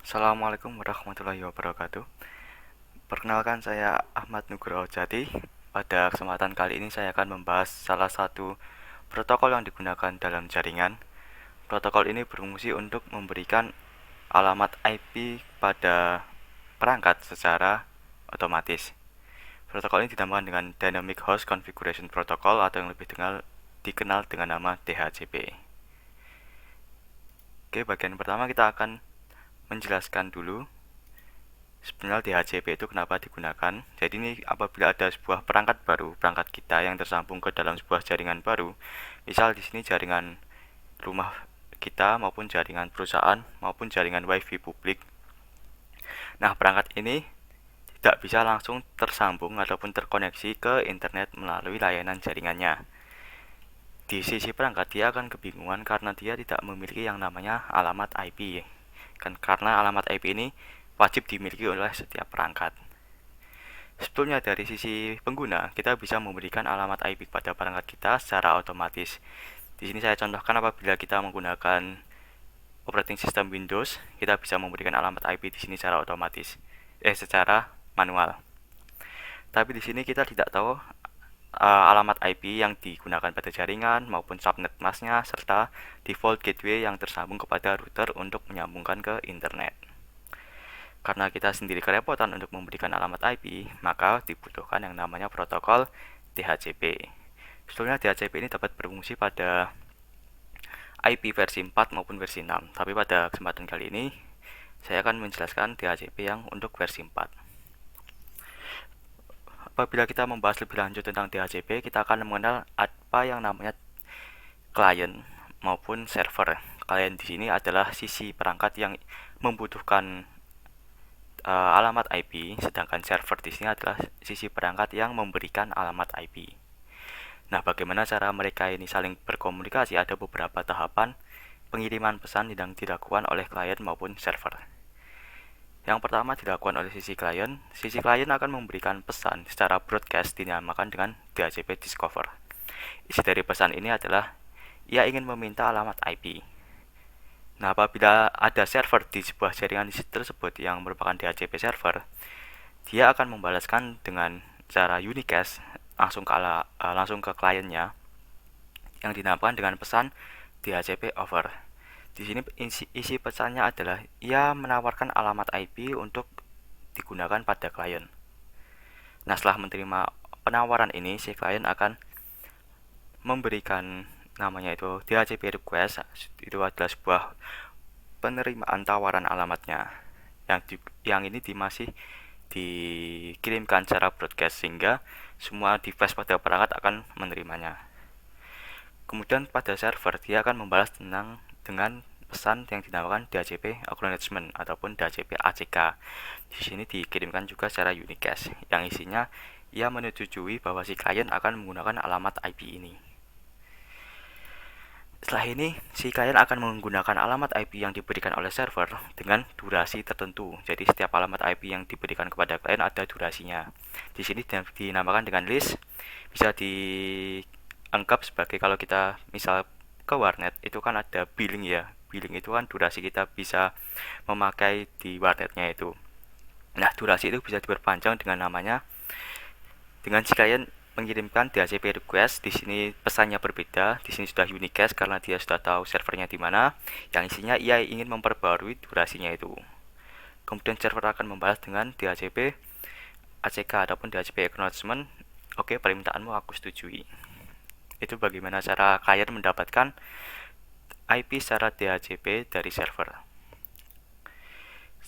Assalamualaikum warahmatullahi wabarakatuh. Perkenalkan, saya Ahmad Nugroho Jati. Pada kesempatan kali ini saya akan membahas salah satu protokol yang digunakan dalam jaringan. Protokol ini berfungsi untuk memberikan alamat IP pada perangkat secara otomatis. Protokol ini dinamakan dengan Dynamic Host Configuration Protocol atau yang lebih dikenal dengan nama DHCP. Oke, bagian pertama kita akan menjelaskan dulu sebenarnya DHCP itu kenapa digunakan. Jadi ini apabila ada sebuah perangkat baru, perangkat kita yang tersambung ke dalam sebuah jaringan baru. Misal di sini jaringan rumah kita maupun jaringan perusahaan maupun jaringan WiFi publik. Nah, perangkat ini tidak bisa langsung tersambung ataupun terkoneksi ke internet melalui layanan jaringannya. Di sisi perangkat dia akan kebingungan karena dia tidak memiliki yang namanya alamat IP. Karena alamat IP ini wajib dimiliki oleh setiap perangkat. Sebetulnya dari sisi pengguna, kita bisa memberikan alamat IP pada perangkat kita secara otomatis. Di sini saya contohkan apabila kita menggunakan operating system Windows, kita bisa memberikan alamat IP di sini secara otomatis, secara manual. Tapi di sini kita tidak tahu alamat IP yang digunakan pada jaringan maupun subnet masknya serta default gateway yang tersambung kepada router untuk menyambungkan ke internet. Karena kita sendiri kerepotan untuk memberikan alamat IP, maka dibutuhkan yang namanya protokol DHCP. Sebetulnya DHCP ini dapat berfungsi pada IP versi 4 maupun versi 6, tapi pada kesempatan kali ini saya akan menjelaskan DHCP yang untuk versi 4. Apabila kita membahas lebih lanjut tentang DHCP, kita akan mengenal apa yang namanya klien maupun server. Klien di sini adalah sisi perangkat yang membutuhkan alamat IP, sedangkan server di sini adalah sisi perangkat yang memberikan alamat IP. Nah, bagaimana cara mereka ini saling berkomunikasi? Ada beberapa tahapan pengiriman pesan yang dilakukan oleh klien maupun server. Yang pertama dilakukan oleh sisi klien. Sisi klien akan memberikan pesan secara broadcast dinamakan dengan DHCP Discover. Isi dari pesan ini adalah ia ingin meminta alamat IP. Nah, apabila ada server di sebuah jaringan tersebut yang merupakan DHCP server, dia akan membalaskan dengan cara unicast langsung ke kliennya yang dinamakan dengan pesan DHCP over. Di sini isi pesannya adalah ia menawarkan alamat IP untuk digunakan pada klien. Nah, setelah menerima penawaran ini, si klien akan memberikan namanya itu DHCP request. Itu adalah sebuah penerimaan tawaran alamatnya yang ini masih dikirimkan secara broadcast sehingga semua device pada perangkat akan menerimanya. Kemudian pada server dia akan membalas dengan pesan yang dinamakan DHCP acknowledgement ataupun DHCP ACK. Di sini dikirimkan juga secara unicast yang isinya ia menyetujui bahwa si klien akan menggunakan alamat IP ini. Setelah ini, si klien akan menggunakan alamat IP yang diberikan oleh server dengan durasi tertentu. Jadi setiap alamat IP yang diberikan kepada klien ada durasinya. Di sini dinamakan dengan list. Bisa dianggap sebagai kalau kita misal ke warnet itu kan ada billing ya. Billing itu kan durasi kita bisa memakai di warnetnya itu. Nah, durasi itu bisa diperpanjang dengan si klien mengirimkan DHCP request. Di sini pesannya berbeda. Di sini sudah unicast karena dia sudah tahu servernya di mana. Yang isinya ia ingin memperbarui durasinya itu. Kemudian server akan membalas dengan DHCP ACK ataupun DHCP acknowledgement. Oke, permintaanmu aku setujui. Itu bagaimana cara klien mendapatkan IP secara DHCP dari server.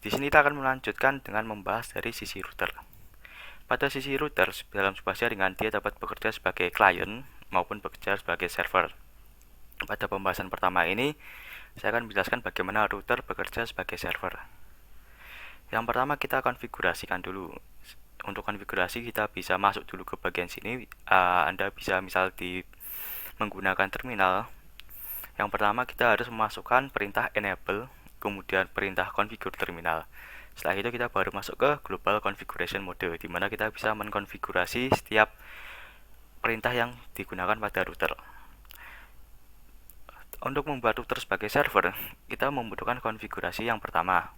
Di sini kita akan melanjutkan dengan membahas dari sisi router. Pada sisi router, dalam sebuah jaringan dia dapat bekerja sebagai klien maupun bekerja sebagai server. Pada pembahasan pertama ini, saya akan menjelaskan bagaimana router bekerja sebagai server. Yang pertama kita konfigurasikan dulu. Untuk konfigurasi kita bisa masuk dulu ke bagian sini. Anda bisa misal menggunakan terminal. Yang pertama kita harus memasukkan perintah enable, kemudian perintah configure terminal. Setelah itu kita baru masuk ke global configuration mode, di mana kita bisa mengkonfigurasi setiap perintah yang digunakan pada router. Untuk membuat router sebagai server, kita membutuhkan konfigurasi yang pertama.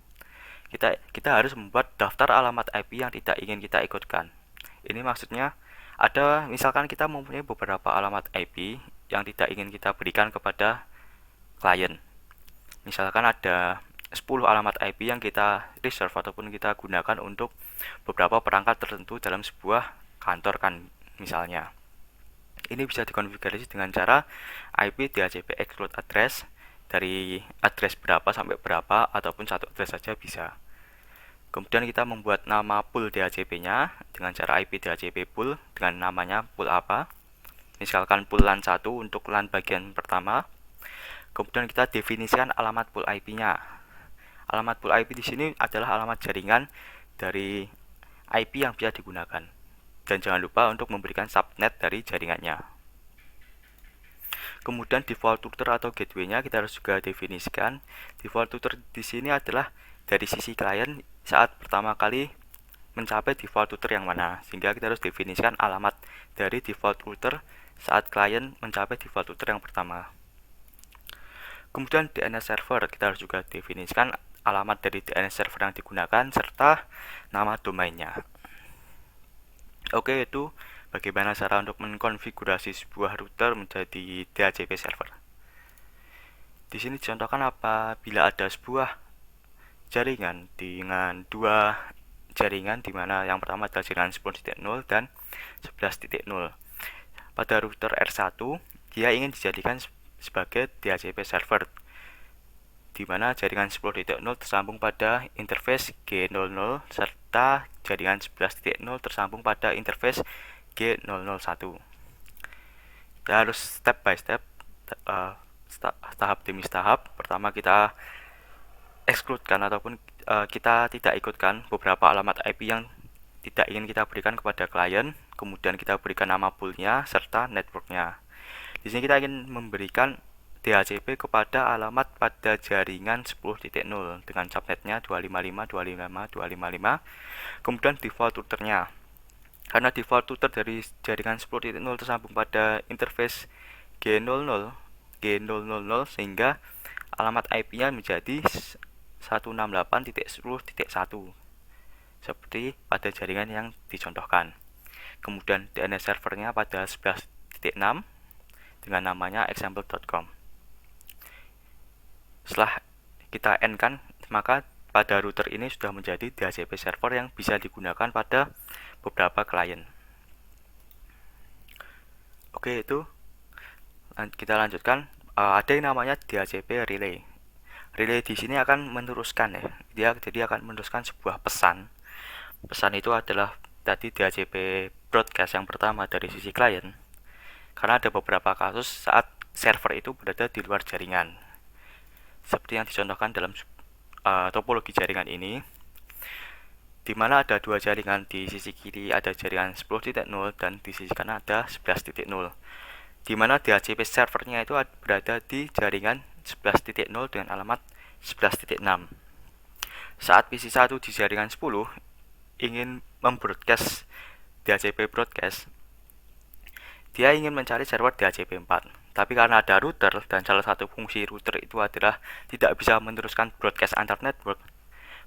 Kita harus membuat daftar alamat IP yang tidak ingin kita ikutkan. Ini maksudnya misalkan kita mempunyai beberapa alamat IP yang tidak ingin kita berikan kepada klien. Misalkan ada 10 alamat IP yang kita reserve ataupun kita gunakan untuk beberapa perangkat tertentu dalam sebuah kantor kan misalnya. Ini bisa dikonfigurasi dengan cara IP DHCP exclude address dari address berapa sampai berapa ataupun satu address saja bisa. Kemudian kita membuat nama pool DHCP-nya dengan cara IP DHCP pool dengan namanya pool apa. Misalkan pool LAN 1 untuk LAN bagian pertama. Kemudian kita definisikan alamat pool IP-nya. Alamat pool IP di sini adalah alamat jaringan dari IP yang bisa digunakan. Dan jangan lupa untuk memberikan subnet dari jaringannya. Kemudian default router atau gateway-nya kita harus juga definisikan. Default router di sini adalah dari sisi klien saat pertama kali mencapai default router yang mana, sehingga kita harus definisikan alamat dari default router saat klien mencapai default router yang pertama. Kemudian DNS server kita harus juga definisikan alamat dari DNS server yang digunakan serta nama domainnya. Oke, itu bagaimana cara untuk mengkonfigurasi sebuah router menjadi DHCP server. Di sini dicontohkan apabila ada sebuah jaringan dengan dua jaringan, di mana yang pertama adalah jaringan 10.0 dan 11.0. Pada router R1, dia ingin dijadikan sebagai DHCP server, di mana jaringan 10.0 tersambung pada interface G00 serta jaringan 11.0 tersambung pada interface G001. Kita harus step by step, tahap demi tahap. Pertama kita excludekan ataupun kita tidak ikutkan beberapa alamat IP yang tidak ingin kita berikan kepada klien. Kemudian kita berikan nama poolnya serta networknya. Di sini kita ingin memberikan DHCP kepada alamat pada jaringan 10.0 dengan subnetnya 255.255.255. Kemudian default routernya, karena default router dari jaringan 10.0 tersambung pada interface G00 sehingga alamat IP-nya menjadi 168.10.1 seperti pada jaringan yang dicontohkan. Kemudian DNS servernya pada 11.6 dengan namanya example.com. Setelah kita end kan, maka pada router ini sudah menjadi DHCP server yang bisa digunakan pada beberapa klien. Oke, itu kita lanjutkan. Ada yang namanya DHCP relay. Relay di sini akan meneruskan dia akan meneruskan sebuah pesan. Pesan itu adalah tadi DHCP broadcast yang pertama dari sisi klien. Karena ada beberapa kasus saat server itu berada di luar jaringan, seperti yang dicontohkan dalam topologi jaringan ini, di mana ada dua jaringan. Di sisi kiri ada jaringan 10.0 dan di sisi kanan ada 11.0, di mana DHCP servernya itu berada di jaringan 11.0 dengan alamat 11.6. Saat PC1 di jaringan 10 ingin membroadcast DHCP broadcast, dia ingin mencari server DHCP 4. Tapi karena ada router dan salah satu fungsi router itu adalah tidak bisa meneruskan broadcast antar network,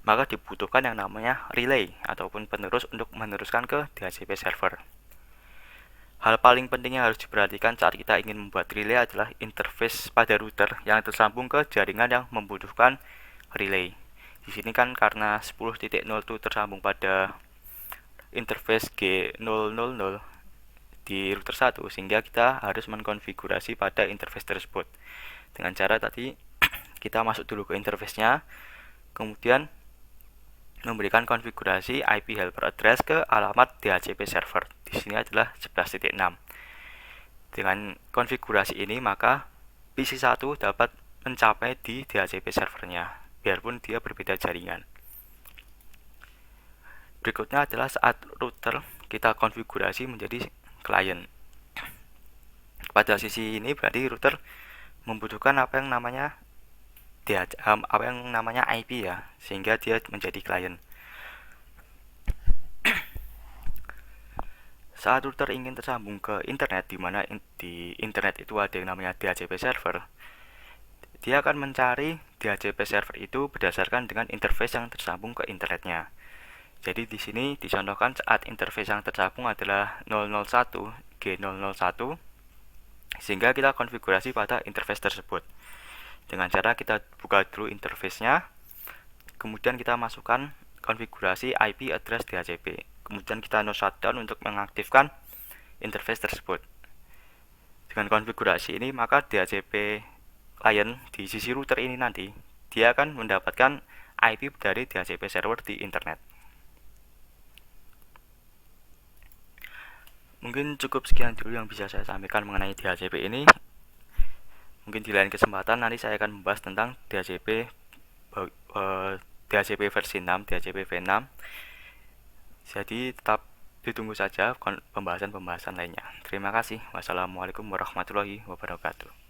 maka dibutuhkan yang namanya relay ataupun penerus untuk meneruskan ke DHCP server. Hal paling penting yang harus diperhatikan saat kita ingin membuat relay adalah interface pada router yang tersambung ke jaringan yang membutuhkan relay. Di sini kan karena 10.0 itu tersambung pada interface G000 di router 1, sehingga kita harus mengkonfigurasi pada interface tersebut dengan cara tadi kita masuk dulu ke interface-nya, kemudian memberikan konfigurasi IP helper address ke alamat DHCP server. Di sini adalah 11.6. Dengan konfigurasi ini maka PC1 dapat mencapai di DHCP servernya biarpun dia berbeda jaringan. Berikutnya adalah saat router kita konfigurasi menjadi klien. Pada sisi ini berarti router membutuhkan apa yang namanya IP ya, sehingga dia menjadi klien. Saat router ingin tersambung ke internet, di mana di internet itu ada yang namanya DHCP server, Dia akan mencari DHCP server itu berdasarkan dengan interface yang tersambung ke internetnya. Jadi di sini dicontohkan saat interface yang tersambung adalah 001 G001, sehingga kita konfigurasi pada interface tersebut. Dengan cara kita buka dulu interface-nya, kemudian kita masukkan konfigurasi IP address DHCP. Kemudian kita no shutdown untuk mengaktifkan interface tersebut. Dengan konfigurasi ini, maka DHCP client di sisi router ini nanti dia akan mendapatkan IP dari DHCP server di internet. Mungkin cukup sekian dulu yang bisa saya sampaikan mengenai DHCP ini. Mungkin di lain kesempatan nanti saya akan membahas tentang DHCP DHCP versi 6, DHCP V6. Jadi tetap ditunggu saja pembahasan-pembahasan lainnya. Terima kasih. Wassalamualaikum warahmatullahi wabarakatuh.